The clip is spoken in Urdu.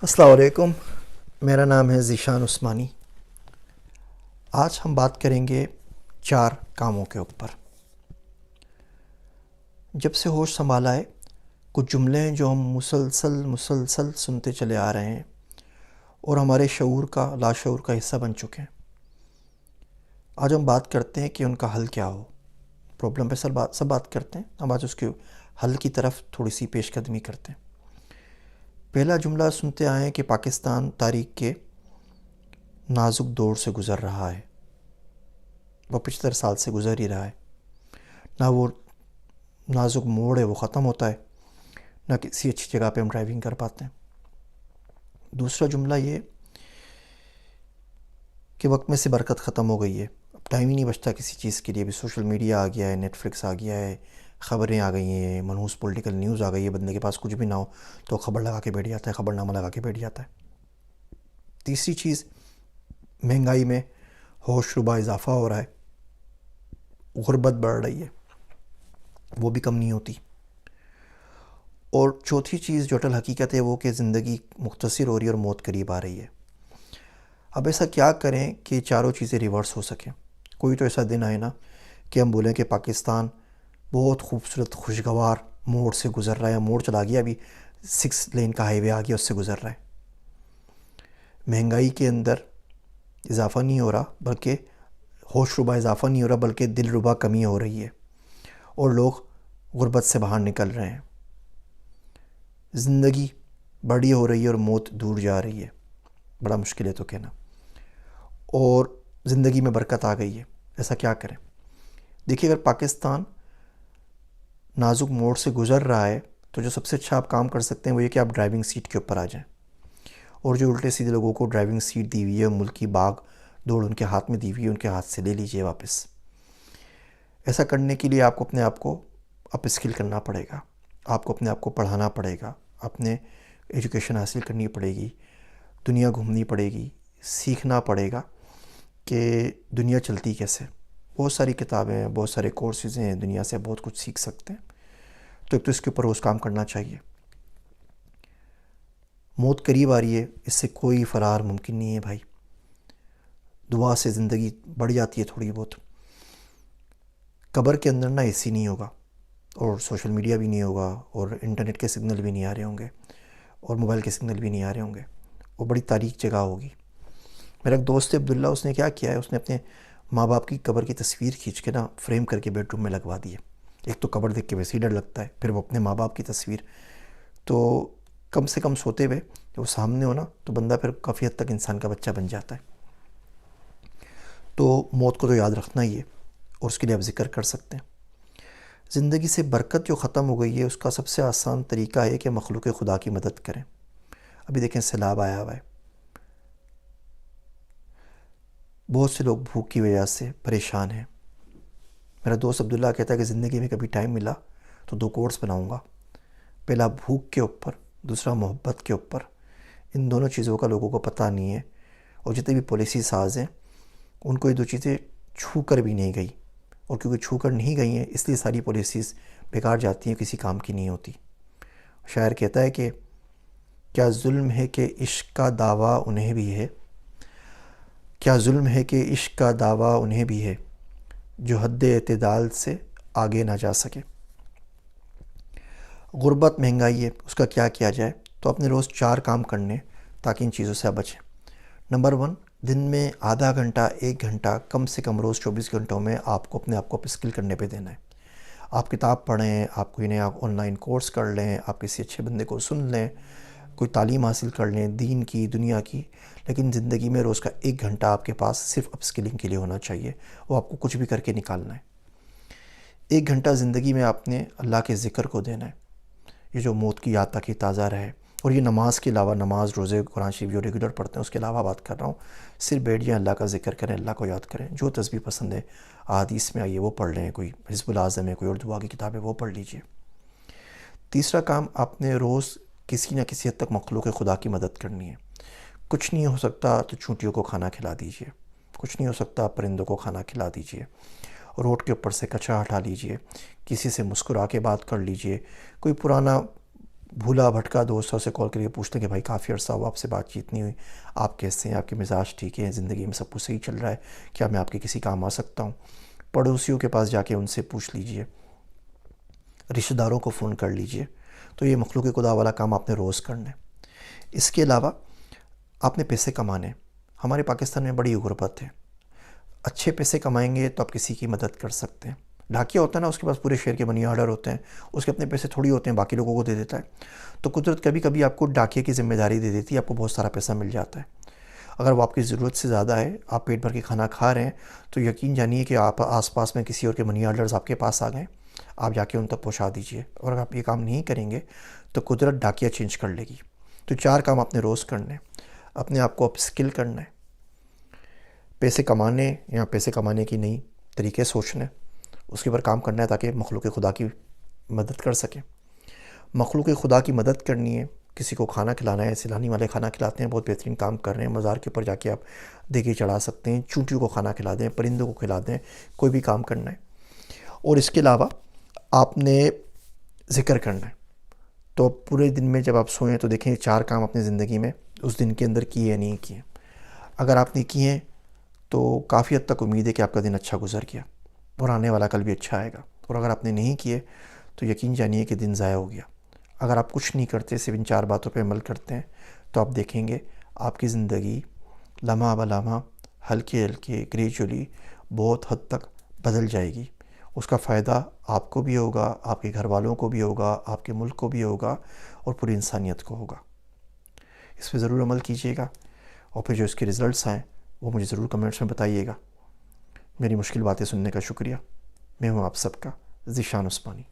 السلام علیکم، میرا نام ہے ذیشان عثمانی۔ آج ہم بات کریں گے 4 کاموں کے اوپر۔ جب سے ہوش سنبھالا ہے، کچھ جملے ہیں جو ہم مسلسل سنتے چلے آ رہے ہیں اور ہمارے شعور کا لاشعور کا حصہ بن چکے ہیں۔ آج ہم بات کرتے ہیں کہ ان کا حل کیا ہو۔ پرابلم پہ سب بات کرتے ہیں، ہم آج اس کے حل کی طرف تھوڑی سی پیش قدمی کرتے ہیں۔ پہلا جملہ سنتے آئے ہیں کہ پاکستان تاریخ کے نازک دور سے گزر رہا ہے۔ وہ 75 سال سے گزر ہی رہا ہے۔ نہ وہ نازک موڑ ہے وہ ختم ہوتا ہے، نہ کسی اچھی جگہ پہ ہم ڈرائیونگ کر پاتے ہیں۔ دوسرا جملہ یہ کہ وقت میں سے برکت ختم ہو گئی ہے، اب ٹائم ہی نہیں بچتا کسی چیز کے لیے۔ ابھی سوشل میڈیا آ گیا ہے، نیٹ فلکس آ گیا ہے، خبریں آ گئی ہیں، منحوس پولیٹیکل نیوز آ گئی ہے۔ بندے کے پاس کچھ بھی نہ ہو تو خبر لگا کے بیٹھ جاتا ہے، خبر نامہ لگا کے بیٹھ جاتا ہے۔ تیسری چیز، مہنگائی میں ہوش ربا اضافہ ہو رہا ہے، غربت بڑھ رہی ہے، وہ بھی کم نہیں ہوتی۔ اور چوتھی چیز جو اٹل حقیقت ہے وہ کہ زندگی مختصر ہو رہی ہے اور موت قریب آ رہی ہے۔ اب ایسا کیا کریں کہ چاروں چیزیں ریورس ہو سکیں؟ کوئی تو ایسا دن آئے نا کہ ہم بولیں کہ پاکستان بہت خوبصورت خوشگوار موڑ سے گزر رہا ہے، موڑ چلا گیا، ابھی 6 لین کا ہائی وے آ گیا، اس سے گزر رہا ہے۔ مہنگائی کے اندر اضافہ نہیں ہو رہا، بلکہ ہوش ربا اضافہ نہیں ہو رہا، بلکہ دل ربا کمی ہو رہی ہے، اور لوگ غربت سے باہر نکل رہے ہیں۔ زندگی بڑی ہو رہی ہے اور موت دور جا رہی ہے، بڑا مشکل ہے تو کہنا۔ اور زندگی میں برکت آ گئی ہے، ایسا کیا کریں؟ دیکھیے، اگر پاکستان نازک موڑ سے گزر رہا ہے تو جو سب سے اچھا آپ کام کر سکتے ہیں وہ یہ کہ آپ ڈرائیونگ سیٹ کے اوپر آ جائیں، اور جو الٹے سیدھے لوگوں کو ڈرائیونگ سیٹ دی ہوئی ہے، ملک کی باغ دوڑ ان کے ہاتھ میں دی ہوئی ہے، ان کے ہاتھ سے لے لیجئے واپس۔ ایسا کرنے کے لیے آپ کو اپنے آپ کو اپ اسکل کرنا پڑے گا، آپ کو اپنے آپ کو پڑھانا پڑے گا، اپنے ایجوکیشن حاصل کرنی پڑے گی، دنیا گھومنی پڑے گی، سیکھنا پڑے گا کہ دنیا چلتی کیسے۔ بہت ساری کتابیں ہیں، بہت سارے کورسز ہیں، دنیا سے بہت کچھ سیکھ سکتے ہیں۔ تو ایک تو اس کے اوپر روز کام کرنا چاہیے۔ موت قریب آ رہی ہے، اس سے کوئی فرار ممکن نہیں ہے بھائی۔ دعا سے زندگی بڑھ جاتی ہے تھوڑی بہت۔ قبر کے اندر نہ اے سی نہیں ہوگا، اور سوشل میڈیا بھی نہیں ہوگا، اور انٹرنیٹ کے سگنل بھی نہیں آ رہے ہوں گے، اور موبائل کے سگنل بھی نہیں آ رہے ہوں گے۔ وہ بڑی تاریک جگہ ہوگی۔ میرا ایک دوست ہے عبداللہ، اس نے کیا کیا ہے، اس نے اپنے ماں باپ کی قبر کی تصویر کھینچ کے فریم کر کے بیڈ روم میں لگوا دی ہے۔ ایک تو قبر دیکھ کے ویسے ہی ڈر لگتا ہے، پھر وہ اپنے ماں باپ کی تصویر، تو کم سے کم سوتے ہوئے جب وہ سامنے ہونا تو بندہ پھر کافی حد تک انسان کا بچہ بن جاتا ہے۔ تو موت کو تو یاد رکھنا ہی ہے، اور اس کے لیے آپ ذکر کر سکتے ہیں۔ زندگی سے برکت جو ختم ہو گئی ہے، اس کا سب سے آسان طریقہ ہے کہ مخلوق خدا کی مدد کریں۔ ابھی دیکھیں سیلاب آیا ہوا ہے، بہت سے لوگ بھوک کی وجہ سے پریشان ہیں۔ میرا دوست عبداللہ کہتا ہے کہ زندگی میں کبھی ٹائم ملا تو 2 کورس بناؤں گا، پہلا بھوک کے اوپر، دوسرا محبت کے اوپر۔ ان دونوں چیزوں کا لوگوں کو پتہ نہیں ہے، اور جتنے بھی پالیسی ساز ہیں ان کو یہ 2 چیزیں چھو کر بھی نہیں گئی، اور کیونکہ چھو کر نہیں گئی ہیں اس لیے ساری پالیسیز بیکار جاتی ہیں، کسی کام کی نہیں ہوتی۔ شاعر کہتا ہے کہ کیا ظلم ہے کہ عشق کا دعویٰ انہیں بھی ہے، کیا ظلم ہے کہ عشق کا دعویٰ انہیں بھی ہے، جو حد اعتدال سے آگے نہ جا سکے۔ غربت، مہنگائی ہے، اس کا کیا کیا جائے؟ تو اپنے روز 4 کام کرنے تاکہ ان چیزوں سے آپ بچیں۔ نمبر 1، دن میں آدھا گھنٹہ 1 گھنٹہ کم سے کم روز 24 گھنٹوں میں آپ کو اپنے آپ کو اپ اسکل کرنے پہ دینا ہے۔ آپ کتاب پڑھیں، آپ کوئی نیا آن لائن کورس کر لیں، آپ کسی اچھے بندے کو سن لیں، کوئی تعلیم حاصل کر لیں، دین کی، دنیا کی، لیکن زندگی میں روز کا 1 گھنٹہ آپ کے پاس صرف اپ اسکلنگ کے لیے ہونا چاہیے۔ وہ آپ کو کچھ بھی کر کے نکالنا ہے۔ 1 گھنٹہ زندگی میں آپ نے اللہ کے ذکر کو دینا ہے، یہ جو موت کی یاد تک ہی تازہ رہے۔ اور یہ نماز کے علاوہ، نماز، روزے، قرآن شریف جو ریگولر پڑھتے ہیں اس کے علاوہ بات کر رہا ہوں، صرف بیٹھ جائیں، اللہ کا ذکر کریں، اللہ کو یاد کریں، جو تسبیح پسند ہے احادیث میں آئیے وہ پڑھ لیں، کوئی حزب الاعظم ہے، کوئی اور دعا کی کتاب ہے وہ پڑھ لیجئے۔ تیسرا کام، آپ نے روز کسی نہ کسی حد تک مخلوق خدا کی مدد کرنی ہے۔ کچھ نہیں ہو سکتا تو چونٹیوں کو کھانا کھلا دیجئے، کچھ نہیں ہو سکتا پرندوں کو کھانا کھلا دیجئے، روڈ کے اوپر سے کچرا ہٹا لیجئے، کسی سے مسکرا کے بات کر لیجئے، کوئی پرانا بھولا بھٹکا دوستوں سے کال کر کے پوچھتے ہیں کہ بھائی کافی عرصہ ہوا آپ سے بات چیت نہیں ہوئی، آپ کیسے ہیں، آپ کے مزاج ٹھیک ہے، زندگی میں سب کچھ صحیح چل رہا ہے، کیا میں آپ کے کسی کام آ سکتا ہوں؟ پڑوسیوں کے پاس جا کے ان سے پوچھ لیجئے، رشتہ داروں کو فون کر لیجئے۔ تو یہ مخلوق خدا والا کام آپ نے روز کرنا ہے۔ اس کے علاوہ آپ نے پیسے کمانے، ہمارے پاکستان میں بڑی غربت ہے، اچھے پیسے کمائیں گے تو آپ کسی کی مدد کر سکتے ہیں۔ ڈھاکیا ہوتا ہے نا، اس کے پاس پورے شہر کے منی آرڈر ہوتے ہیں، اس کے اپنے پیسے تھوڑی ہوتے ہیں، باقی لوگوں کو دے دیتا ہے۔ تو قدرت کبھی کبھی آپ کو ڈاکیے کی ذمہ داری دے دیتی ہے، آپ کو بہت سارا پیسہ مل جاتا ہے۔ اگر وہ آپ کی ضرورت سے زیادہ ہے، آپ پیٹ بھر کے کھانا کھا رہے ہیں، تو یقین جانیے کہ آپ آس پاس میں کسی اور کے منی آرڈرز آپ کے پاس آ گئے، آپ جا کے ان تک پہنچا دیجئے۔ اور اگر آپ یہ کام نہیں کریں گے تو قدرت ڈاکیہ چینج کر لے گی۔ تو 4 کام آپ نے روز کرنے، اپنے آپ کو اپ اسکل کرنا ہے، پیسے کمانے یا پیسے کمانے کی نئی طریقے سوچنے، اس کے اوپر کام کرنا ہے تاکہ مخلوق خدا کی مدد کر سکیں۔ مخلوق خدا کی مدد کرنی ہے، کسی کو کھانا کھلانا ہے، سیلانی والے کھانا کھلاتے ہیں، بہت بہترین کام کر رہے ہیں، مزار کے اوپر جا کے آپ دیگے چڑھا سکتے ہیں، چونٹیوں کو کھانا کھلا دیں، پرندوں کو کھلا دیں، کوئی بھی کام کرنا ہے۔ اور اس کے علاوہ آپ نے ذکر کرنا ہے۔ تو پورے دن میں جب آپ سوئیں تو دیکھیں 4 کام اپنی زندگی میں اس دن کے اندر کیے یا نہیں کیے۔ اگر آپ نے کیے تو کافی حد تک امید ہے کہ آپ کا دن اچھا گزر گیا اور آنے والا کل بھی اچھا آئے گا۔ اور اگر آپ نے نہیں کیے تو یقین جانیے کہ دن ضائع ہو گیا۔ اگر آپ کچھ نہیں کرتے، صرف ان 4 باتوں پہ عمل کرتے ہیں، تو آپ دیکھیں گے آپ کی زندگی لمحہ بہ لمحہ، ہلکے ہلکے، گریجولی بہت حد تک بدل جائے گی۔ اس کا فائدہ آپ کو بھی ہوگا، آپ کے گھر والوں کو بھی ہوگا، آپ کے ملک کو بھی ہوگا، اور پوری انسانیت کو ہوگا۔ اس پہ ضرور عمل کیجیے گا، اور پھر جو اس کے رزلٹس آئیں وہ مجھے ضرور کمنٹس میں بتائیے گا۔ میری مشکل باتیں سننے کا شکریہ۔ میں ہوں آپ سب کا ذیشان عثمانی۔